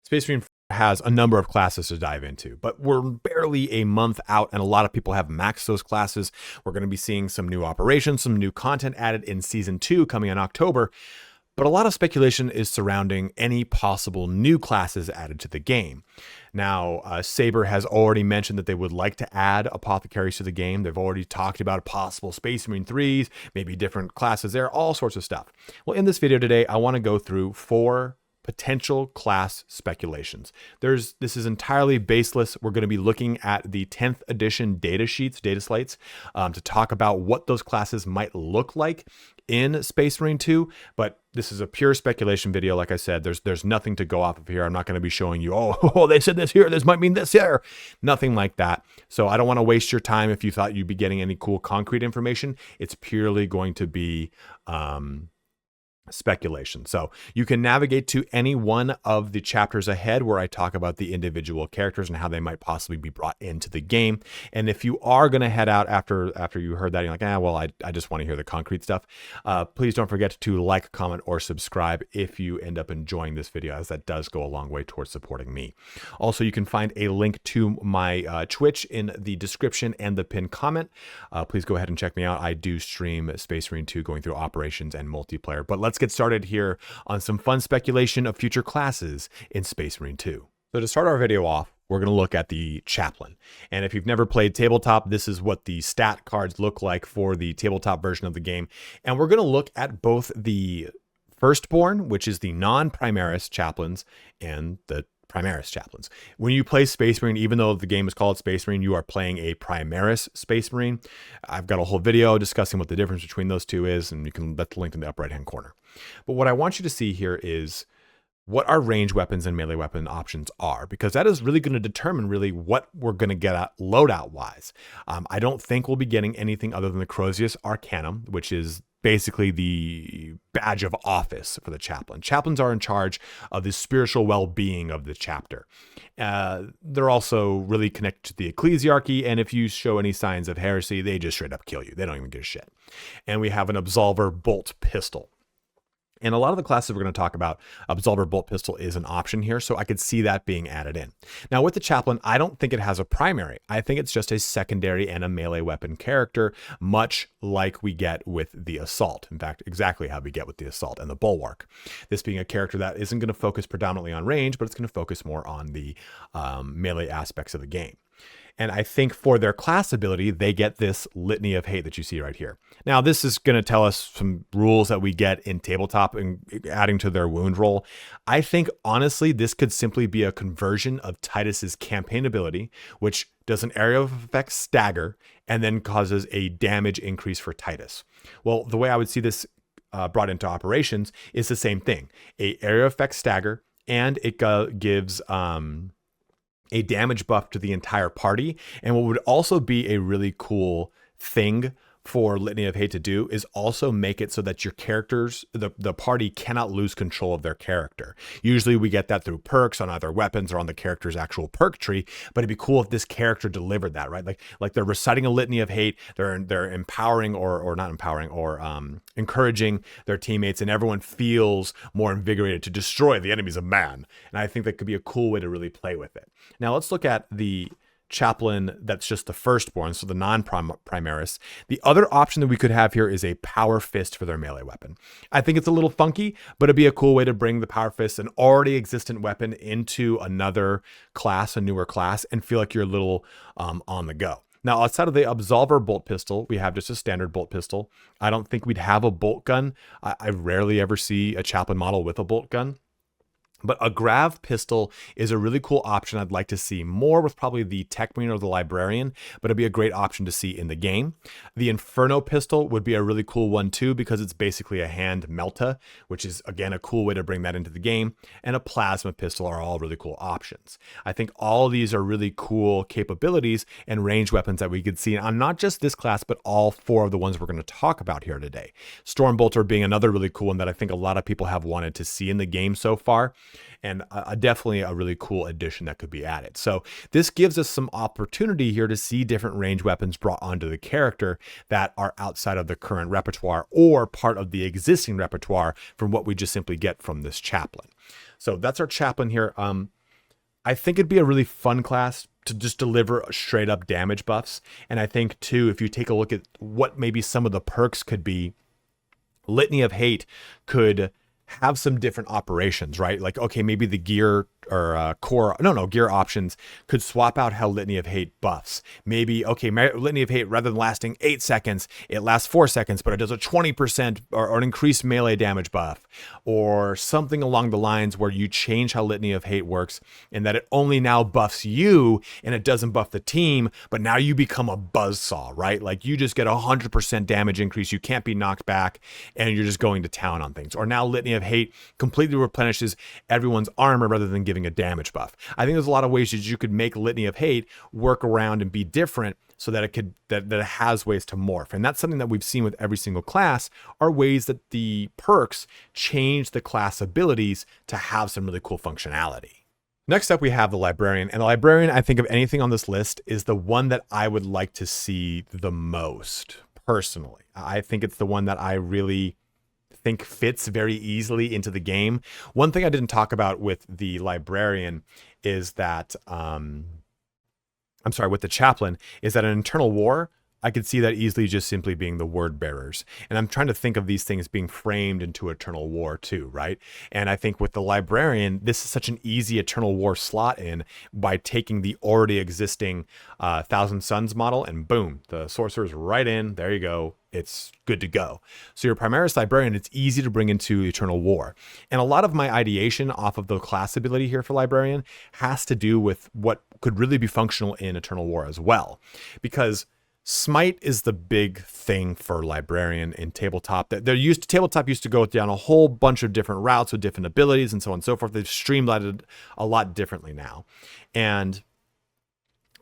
Space Marine has a number of classes to dive into, but we're barely a month out and a lot of people have maxed those classes. We're going to be seeing some new operations, some new content added in Season 2 coming in October, but a lot of speculation is surrounding any possible new classes added to the game. Now, Saber has already mentioned that they would like to add apothecaries to the game. They've already talked about possible Space Marine 3s, maybe different classes there, all sorts of stuff. Well, in this video today, I want to go through 4 potential class speculations. This is entirely baseless. We're going to be looking at the 10th edition data slates, to talk about what those classes might look like in Space Marine 2, but this is a pure speculation video. Like I said, there's nothing to go off of here. I'm not going to be showing you, oh, they said this here, this might mean this here. Nothing like that. So I don't want to waste your time if you thought you'd be getting any cool concrete information. It's purely going to be speculation. So you can navigate to any one of the chapters ahead where I talk about the individual characters and how they might possibly be brought into the game. And if you are going to head out after you heard that, you're like, well, I just want to hear the concrete stuff. Please don't forget to like, comment, or subscribe if you end up enjoying this video, as that does go a long way towards supporting me. Also, you can find a link to my Twitch in the description and the pinned comment. Please go ahead and check me out. I do stream Space Marine 2 going through operations and multiplayer, but let's get started here on some fun speculation of future classes in Space Marine 2. So to start our video off, we're going to look at the Chaplain. And if you've never played tabletop, this is what the stat cards look like for the tabletop version of the game. And we're going to look at both the Firstborn, which is the non-Primaris Chaplains, and the Primaris Chaplains. When you play Space Marine, even though the game is called Space Marine, you are playing a Primaris Space Marine. I've got a whole video discussing what the difference between those two is, and you can let the link in the upper right-hand corner. But what I want you to see here is what our range weapons and melee weapon options are, because that is really going to determine really what we're going to get at loadout wise. I don't think we'll be getting anything other than the Crozius Arcanum, which is basically the badge of office for the chaplain. Chaplains are in charge of the spiritual well-being of the chapter. They're also really connected to the ecclesiarchy, and if you show any signs of heresy, they just straight up kill you. They don't even give a shit. And we have an Absolver Bolt Pistol. And a lot of the classes we're going to talk about, Absolver Bolt Pistol is an option here, so I could see that being added in. Now with the Chaplain, I don't think it has a primary. I think it's just a secondary and a melee weapon character, much like we get with the Assault. In fact, exactly how we get with the Assault and the Bulwark. This being a character that isn't going to focus predominantly on range, but it's going to focus more on the melee aspects of the game. And I think for their class ability, they get this Litany of Hate that you see right here. Now, this is going to tell us some rules that we get in tabletop and adding to their wound roll. I think, honestly, this could simply be a conversion of Titus's campaign ability, which does an area of effect stagger and then causes a damage increase for Titus. Well, the way I would see this brought into operations is the same thing. A area of effect stagger, and it gives a damage buff to the entire party. And what would also be a really cool thing for Litany of Hate to do is also make it so that your characters, the party cannot lose control of their character. Usually we get that through perks on either weapons or on the character's actual perk tree, but it'd be cool if this character delivered that, right? Like they're reciting a Litany of Hate, they're empowering or not empowering or encouraging their teammates, and everyone feels more invigorated to destroy the enemies of man. And I think that could be a cool way to really play with it. Now let's look at the Chaplain that's just the Firstborn, so the non-Primaris. The other option that we could have here is a Power Fist for their melee weapon. I think it's a little funky, but it'd be a cool way to bring the Power Fist, an already existent weapon, into another class, a newer class, and feel like you're a little on the go. Now, outside of the Absolver Bolt Pistol, we have just a standard bolt pistol. I don't think we'd have a bolt gun. I rarely ever see a Chaplain model with a bolt gun. But a Grav pistol is a really cool option I'd like to see more with probably the Techmarine or the Librarian, but it'd be a great option to see in the game. The Inferno pistol would be a really cool one too, because it's basically a hand melta, which is again a cool way to bring that into the game. And a Plasma pistol are all really cool options. I think all of these are really cool capabilities and range weapons that we could see on not just this class, but all 4 of the ones we're going to talk about here today. Stormbolter being another really cool one that I think a lot of people have wanted to see in the game so far. And definitely a really cool addition that could be added. So this gives us some opportunity here to see different range weapons brought onto the character that are outside of the current repertoire or part of the existing repertoire from what we just simply get from this Chaplain. So that's our Chaplain here. I think it'd be a really fun class to just deliver straight up damage buffs. And I think too, if you take a look at what maybe some of the perks could be, Litany of Hate could have some different operations, right? Like, okay, maybe the gear or gear options could swap out how Litany of Hate buffs. Maybe, okay, Litany of Hate, rather than lasting 8 seconds, it lasts 4 seconds, but it does a 20% or an increased melee damage buff, or something along the lines where you change how Litany of Hate works and that it only now buffs you and it doesn't buff the team, but now you become a buzzsaw, right? Like you just get 100% damage increase, you can't be knocked back, and you're just going to town on things. Or now Litany of Hate completely replenishes everyone's armor rather than giving a damage buff. I think there's a lot of ways that you could make Litany of Hate work around and be different so that it has ways to morph. And that's something that we've seen with every single class, are ways that the perks change the class abilities to have some really cool functionality. Next up, we have the Librarian. And the Librarian, I think of anything on this list, is the one that I would like to see the most, personally. I think it's the one that I really think fits very easily into the game. One thing I didn't talk about with the Librarian is that, with the Chaplain, is that an Internal War, I could see that easily just simply being the word bearers. And I'm trying to think of these things being framed into Eternal War too, right? And I think with the Librarian, this is such an easy Eternal War slot in by taking the already existing Thousand Suns model and boom, the sorcerer's right in, there you go. It's good to go. So your Primaris Librarian, it's easy to bring into Eternal War. And a lot of my ideation off of the class ability here for Librarian has to do with what could really be functional in Eternal War as well. Because Smite is the big thing for Librarian in tabletop. Tabletop used to go down a whole bunch of different routes with different abilities and so on and so forth. They've streamlined it a lot differently now. And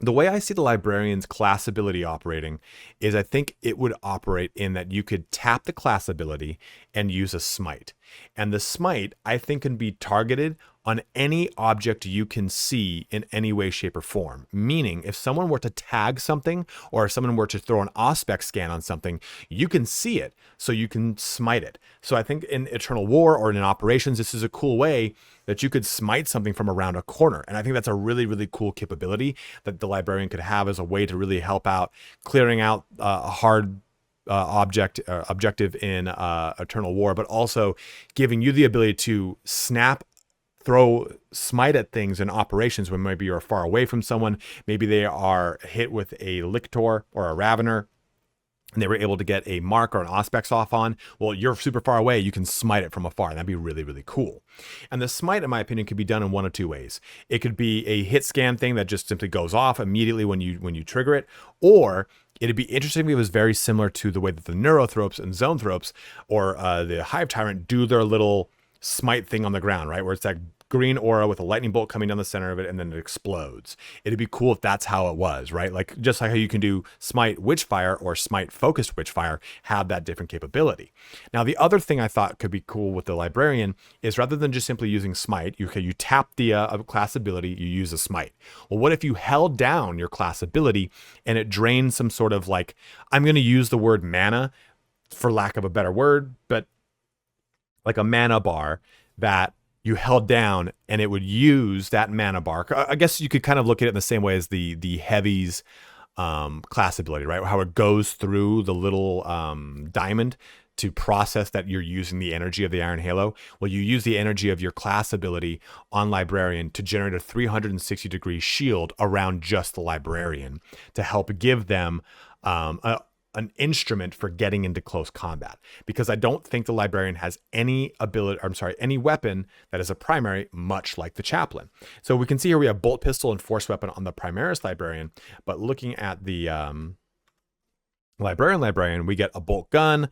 the way I see the Librarian's class ability operating is I think it would operate in that you could tap the class ability and use a Smite. And the Smite, I think, can be targeted on any object you can see in any way, shape, or form. Meaning, if someone were to tag something, or if someone were to throw an Auspex scan on something, you can see it, so you can smite it. So I think in Eternal War or in operations, this is a cool way that you could smite something from around a corner. And I think that's a really, really cool capability that the Librarian could have as a way to really help out clearing out a hard objective in Eternal War, but also giving you the ability to throw smite at things in operations when maybe you're far away from someone. Maybe they are hit with a Lictor or a Ravener, and they were able to get a mark or an Auspex off on. Well, you're super far away, you can smite it from afar. That'd be really, really cool. And the smite, in my opinion, could be done in one of two ways. It could be a hit scan thing that just simply goes off immediately when you trigger it, or it'd be interesting if it was very similar to the way that the Neurothropes and Zoanthropes or the Hive Tyrant do their little smite thing on the ground, right? Where it's that green aura with a lightning bolt coming down the center of it and then it explodes. It'd be cool if that's how it was, right? Like just like how you can do smite Witchfire or smite focused Witchfire, have that different capability. Now the other thing I thought could be cool with the Librarian is rather than just simply using smite, you tap the class ability, you use a smite. Well, what if you held down your class ability and it drained some sort of, like, I'm going to use the word mana for lack of a better word, but like a mana bar that you held down and it would use that mana bar. I guess you could kind of look at it in the same way as the Heavy's class ability, right? How it goes through the little diamond to process that you're using the energy of the Iron Halo. Well, you use the energy of your class ability on Librarian to generate a 360-degree shield around just the Librarian to help give them an instrument for getting into close combat, because I don't think the Librarian has any weapon that is a primary, much like the Chaplain. So we can see here we have bolt pistol and force weapon on the Primaris Librarian, but looking at the Librarian, we get a bolt gun.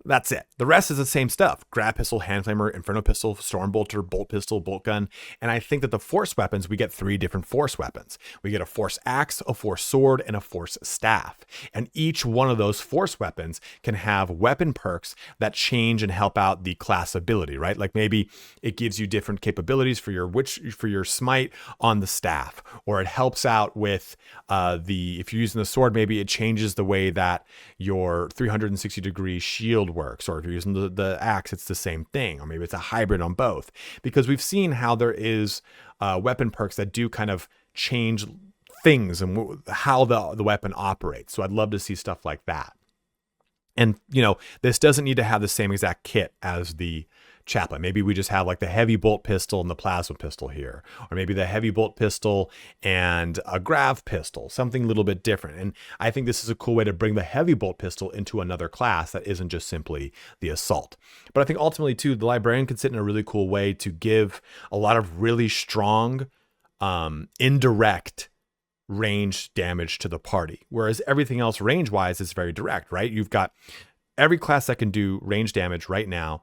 That's it. The rest is the same stuff. Grab pistol, hand flamer, inferno pistol, storm bolter, bolt pistol, bolt gun. And I think that the force weapons, we get 3 different force weapons. We get a force axe, a force sword, and a force staff. And each one of those force weapons can have weapon perks that change and help out the class ability, right? Like maybe it gives you different capabilities for your smite on the staff, or it helps out with if you're using the sword, maybe it changes the way that your 360-degree shield works, or if you're using the axe, it's the same thing, or maybe it's a hybrid on both, because we've seen how there is weapon perks that do kind of change things and how the weapon operates. So I'd love to see stuff like that. And, you know, this doesn't need to have the same exact kit as the Chaplain. Maybe we just have like the heavy bolt pistol and the plasma pistol here, or maybe the heavy bolt pistol and a grav pistol, something a little bit different. And I think this is a cool way to bring the heavy bolt pistol into another class that isn't just simply the assault. But I think ultimately too, the librarian can sit in a really cool way to give a lot of really strong, indirect range damage to the party, whereas everything else range wise is very direct, right? You've got every class that can do range damage right now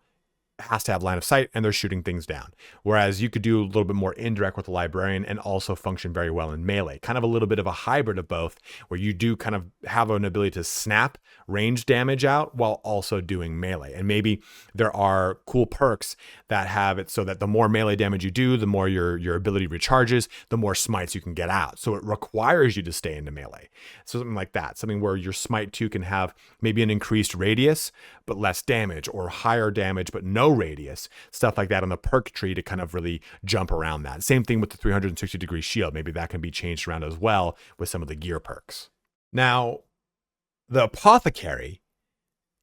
has to have line of sight and they're shooting things down. Whereas you could do a little bit more indirect with the librarian and also function very well in melee. Kind of a little bit of a hybrid of both, where you do kind of have an ability to snap range damage out while also doing melee. And maybe there are cool perks that have it so that the more melee damage you do, the more your ability recharges, the more smites you can get out. So it requires you to stay into melee. So something like that, something where your smite 2 can have maybe an increased radius, but less damage, or higher damage, but no radius, stuff like that on the perk tree to kind of really jump around that. Same thing with the 360-degree shield. Maybe that can be changed around as well with some of the gear perks. Now, the Apothecary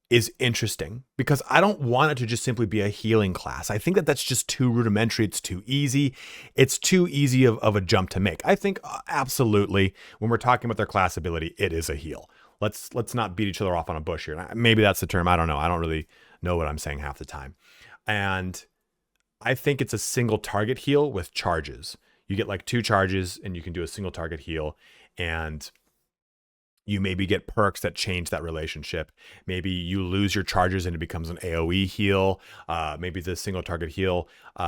is interesting because I don't want it to just simply be a healing class. I think that that's just too rudimentary. It's too easy. It's too easy of a jump to make. I think absolutely when we're talking about their class ability, it is a heal. Let's not beat each other off on a bush here. Maybe that's the term. I don't know. I don't really know what I'm saying half the time. And I think it's a single target heal with charges. You get like 2 charges and you can do a single target heal, and you maybe get perks that change that relationship. Maybe you lose your charges and it becomes an AoE heal. Maybe the single target heal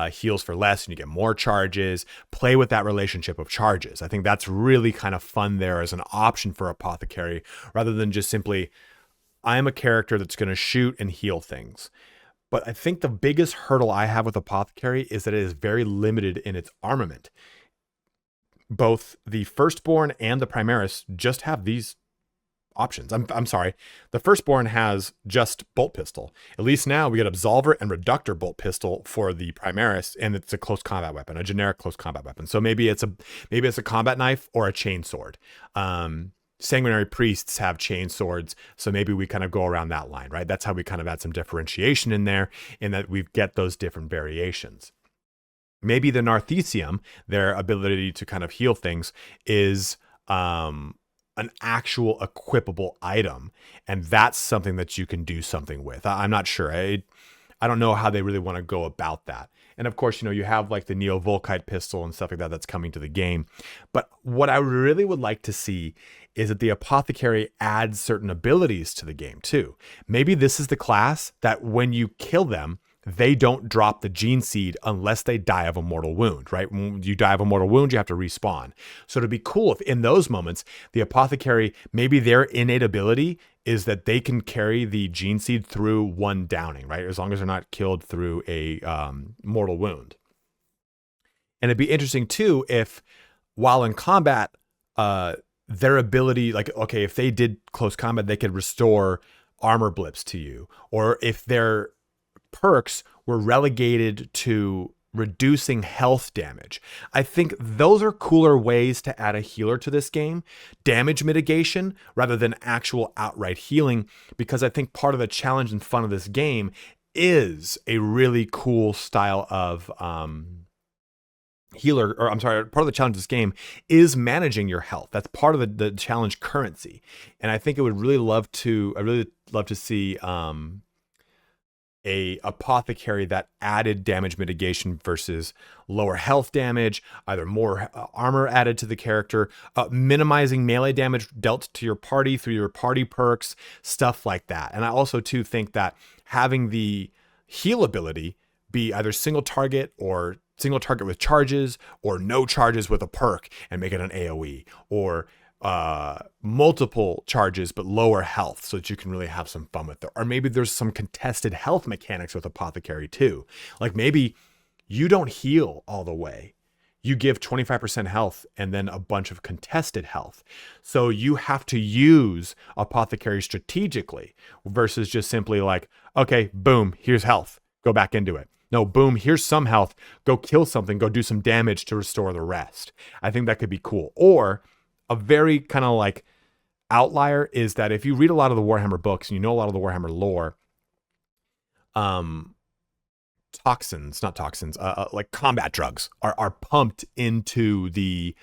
heals for less and you get more charges. Play with that relationship of charges. I think that's really kind of fun there as an option for Apothecary, rather than just simply, I'm a character that's going to shoot and heal things. But I think the biggest hurdle I have with Apothecary is that it is very limited in its armament. Both the Firstborn and the Primaris just have these options. I'm sorry. The Firstborn has just bolt pistol. At least now we get Absolver and Reductor bolt pistol for the Primaris, and it's a close combat weapon, a generic close combat weapon. So maybe it's a combat knife or a chain sword. Sanguinary priests have chain swords, so maybe we kind of go around that line, right? That's how we kind of add some differentiation in there, in that we get those different variations. Maybe the Narthecium, their ability to kind of heal things, is an actual equipable item, and that's something that you can do something with. I'm not sure. I don't know how they really want to go about that. And of course, you know, you have like the Neo Volkite pistol and stuff like that that's coming to the game. But what I really would like to see is that the Apothecary adds certain abilities to the game too. Maybe this is the class that when you kill them, they don't drop the gene seed unless they die of a mortal wound, right? When you die of a mortal wound, you have to respawn. So it'd be cool if in those moments, the Apothecary, maybe their innate ability is that they can carry the gene seed through one downing, right? As long as they're not killed through a mortal wound. And it'd be interesting too if, while in combat, their ability, like, okay, if they did close combat, they could restore armor blips to you. Or if their perks were relegated to reducing health damage. I think those are cooler ways to add a healer to this game. Damage mitigation rather than actual outright healing, because I think part of the challenge and fun of this game is a really cool style of healer, or I'm sorry, part of the challenge of this game is managing your health. That's part of the challenge currency. And I think I would really love to see a Apothecary that added damage mitigation versus lower health damage, either more armor added to the character, minimizing melee damage dealt to your party through your party perks, stuff like that. And I also too think that having the heal ability be either single target or single target with charges, or no charges with a perk and make it an AoE, or multiple charges but lower health, so that you can really have some fun with it. Or maybe there's some contested health mechanics with Apothecary too. Like maybe you don't heal all the way. you give 25% health and then a bunch of contested health. So you have to use Apothecary strategically versus just simply like, okay, boom, here's health, go back into it. No, boom, here's some health, go kill something, go do some damage to restore the rest. I think that could be cool. Or a very kind of like outlier is that if you read a lot of the Warhammer books and you know a lot of the Warhammer lore, like combat drugs are pumped into the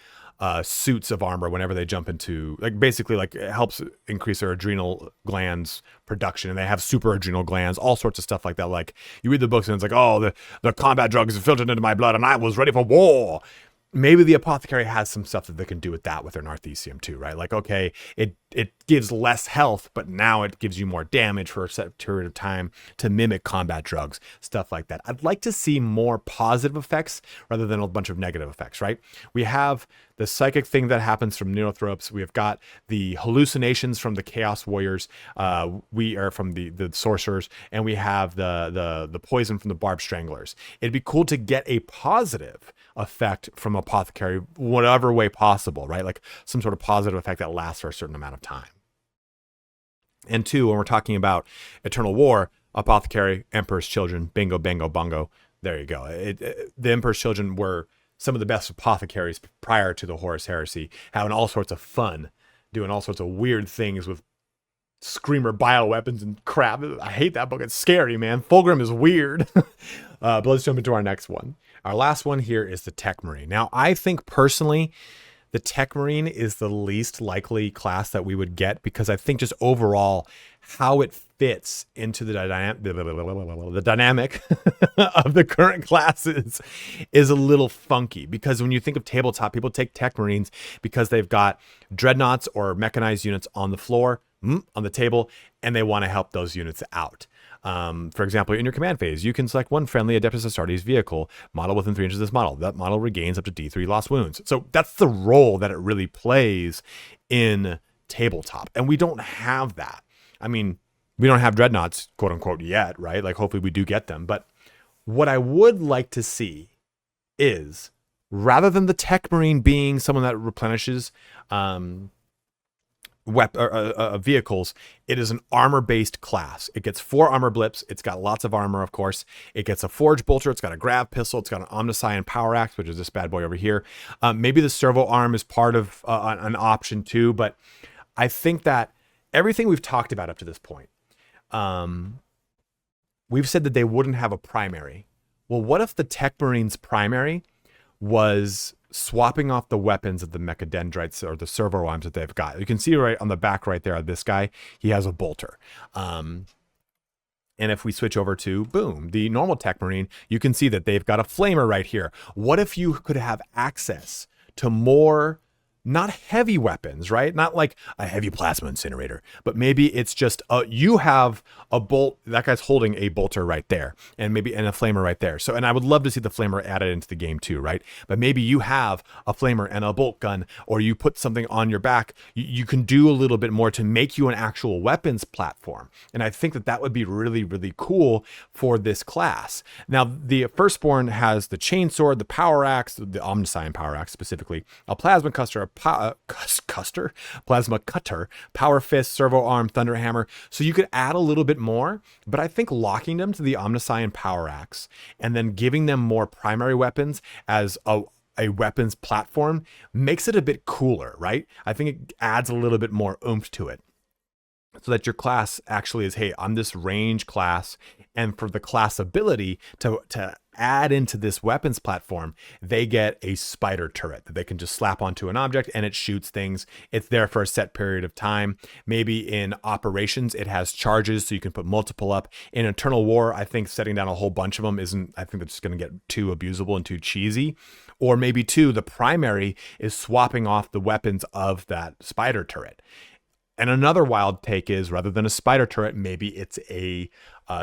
suits of armor whenever they jump into, like, basically, like, it helps increase their adrenal glands production, and they have super adrenal glands, all sorts of stuff like that. Like, you read the books and it's like, oh, the combat drugs filtered into my blood and I was ready for war. Maybe the Apothecary has some stuff that they can do with that with their Narthecium too, right? Like, okay, it gives less health, but now it gives you more damage for a set period of time to mimic combat drugs, stuff like that. I'd like to see more positive effects rather than a bunch of negative effects, right? We have the psychic thing that happens from Neothropes. We have got the hallucinations from the Chaos Warriors. We are from the Sorcerers, and we have the poison from the Barb Stranglers. It'd be cool to get a positive effect from Apothecary, whatever way possible, right? Like some sort of positive effect that lasts for a certain amount of time. And two, when we're talking about Eternal War, Apothecary, Emperor's Children, bingo, bango, bongo. There you go. The Emperor's Children were some of the best apothecaries prior to the Horus Heresy, having all sorts of fun, doing all sorts of weird things with screamer bioweapons and crap. I hate that book. It's scary, man. Fulgrim is weird. But let's jump into our next one. Our last one here is the Techmarine. Now, I think personally, the Techmarine is the least likely class that we would get, because I think just overall how it fits into the dynamic of the current classes is a little funky. Because when you think of tabletop, people take Techmarines because they've got dreadnoughts or mechanized units on the floor, on the table, and they want to help those units out. For example, in your command phase, you can select one friendly Adeptus Astartes vehicle model within 3 inches of this model. That model regains up to D3 lost wounds. So that's the role that it really plays in tabletop. And we don't have that. I mean, we don't have dreadnoughts, quote unquote, yet, right? Like, hopefully we do get them. But what I would like to see is, rather than the Techmarine being someone that replenishes vehicles, it is an armor-based class. It gets 4 armor blips. It's got lots of armor, of course. It gets a forge bolter. It's got a grav pistol. It's got an omniscient power axe, which is this bad boy over here. Maybe the servo arm is part of an option too, but I think that everything we've talked about up to this point, we've said that they wouldn't have a primary. Well, what if the Techmarine's primary was swapping off the weapons of the mechadendrites or the servo arms that they've got? You can see right on the back right there, this guy, he has a bolter. And if we switch over to, boom, the normal Techmarine, you can see that they've got a flamer right here. What if you could have access to more, not heavy weapons, right? Not like a heavy plasma incinerator, but maybe it's just you have a bolt. That guy's holding a bolter right there, and maybe a flamer right there. So, and I would love to see the flamer added into the game too, right? But maybe you have a flamer and a bolt gun, or you put something on your back. You can do a little bit more to make you an actual weapons platform, and I think that would be really, really cool for this class. Now, the Firstborn has the chainsword, the power axe, the omniscient power axe specifically, a plasma custer, plasma cutter, power fist, servo arm, thunder hammer. So you could add a little bit more, but I think locking them to the omniscient power axe and then giving them more primary weapons as a weapons platform makes it a bit cooler, right? I think it adds a little bit more oomph to it, so that your class actually is, hey, I'm this range class, and for the class ability to add into this weapons platform, they get a spider turret that they can just slap onto an object and it shoots things. It's there for a set period of time. Maybe in operations, it has charges, so you can put multiple up. In Eternal War, I think setting down a whole bunch of them I think that's going to get too abusable and too cheesy. Or maybe two, the primary is swapping off the weapons of that spider turret. And another wild take is, rather than a spider turret, maybe it's a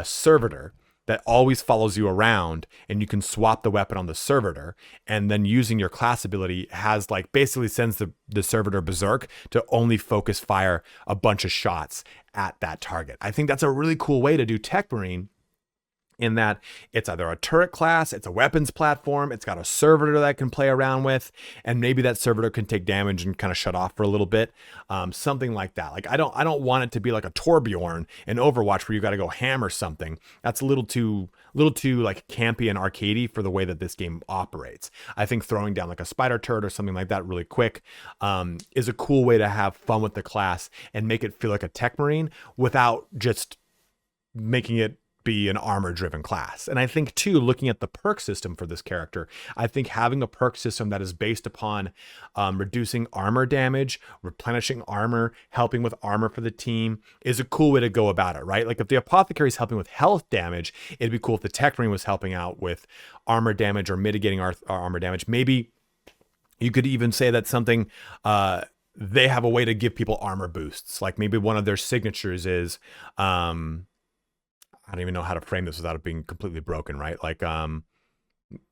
servitor that always follows you around, and you can swap the weapon on the servitor, and then using your class ability has, like, basically sends the servitor berserk to only focus fire a bunch of shots at that target. I think that's a really cool way to do Techmarine. in that it's either a turret class, it's a weapons platform, it's got a servitor that can play around with, and maybe that servitor can take damage and kind of shut off for a little bit, something like that. Like I don't want it to be like a Torbjorn in Overwatch where you got to go hammer something. That's a little too like campy and arcadey for the way that this game operates. I think throwing down like a spider turret or something like that really quick is a cool way to have fun with the class and make it feel like a Techmarine without just making it be an armor driven class. And I think too, looking at the perk system for this character, I think having a perk system that is based upon reducing armor damage, replenishing armor, helping with armor for the team is a cool way to go about it, right? Like if the Apothecary is helping with health damage, it'd be cool if the Techmarine was helping out with armor damage or mitigating our armor damage. Maybe you could even say that something they have a way to give people armor boosts. Like maybe one of their signatures is I don't even know how to frame this without it being completely broken, right? Like, I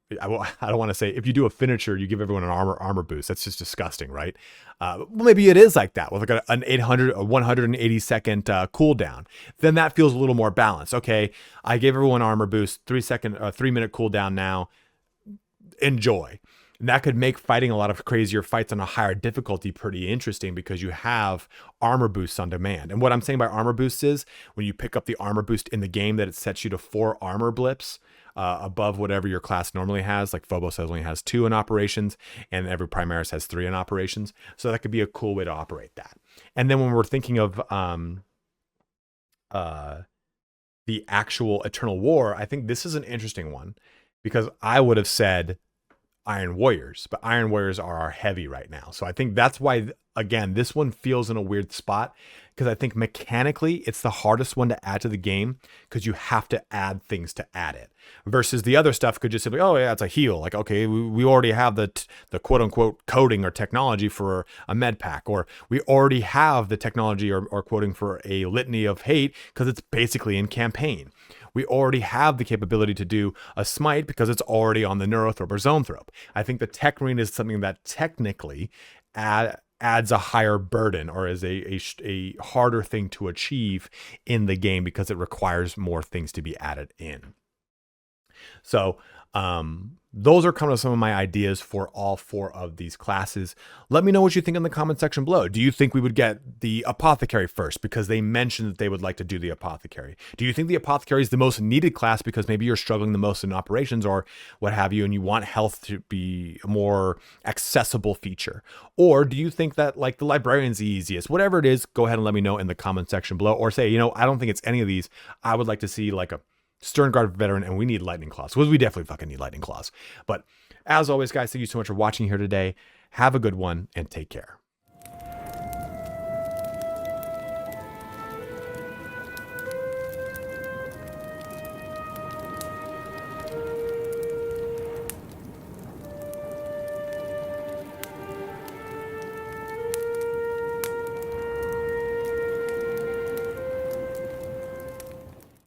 don't want to say if you do a finisher, you give everyone an armor boost. That's just disgusting, right? Well, maybe it is like that with like an 180 second cooldown. Then that feels a little more balanced. Okay, I gave everyone armor boost, 3 minute cooldown now. Enjoy. And that could make fighting a lot of crazier fights on a higher difficulty pretty interesting because you have armor boosts on demand. And what I'm saying by armor boosts is when you pick up the armor boost in the game that it sets you to 4 armor blips above whatever your class normally has. Like Phobos only has 2 in operations and every Primaris has 3 in operations. So that could be a cool way to operate that. And then when we're thinking of the actual Eternal War, I think this is an interesting one because I would have said Iron Warriors, but Iron Warriors are our heavy right now. So I think that's why, again, this one feels in a weird spot because I think mechanically it's the hardest one to add to the game because you have to add things to add it versus the other stuff could just say, oh yeah, it's a heal. Like, okay, we already have the quote unquote coding or technology for a med pack, or we already have the technology or quoting for a litany of hate because it's basically in campaign. We already have the capability to do a smite because it's already on the Neurothrope or Zonethrope. I think the Techmarine is something that technically adds a higher burden or is a harder thing to achieve in the game because it requires more things to be added in. So those are kind of some of my ideas for all 4 of these classes. Let me know what you think in the comment section below. Do you think we would get the Apothecary first because they mentioned that they would like to do the Apothecary? Do you think the Apothecary is the most needed class because maybe you're struggling the most in operations or what have you, and you want health to be a more accessible feature? Or do you think that like the Librarian's the easiest? Whatever it is, go ahead and let me know in the comment section below, or say, I don't think it's any of these. I would like to see like a Stern Guard veteran, and we need Lightning Claws. Well, we definitely fucking need Lightning Claws. But as always, guys, thank you so much for watching here today. Have a good one and take care.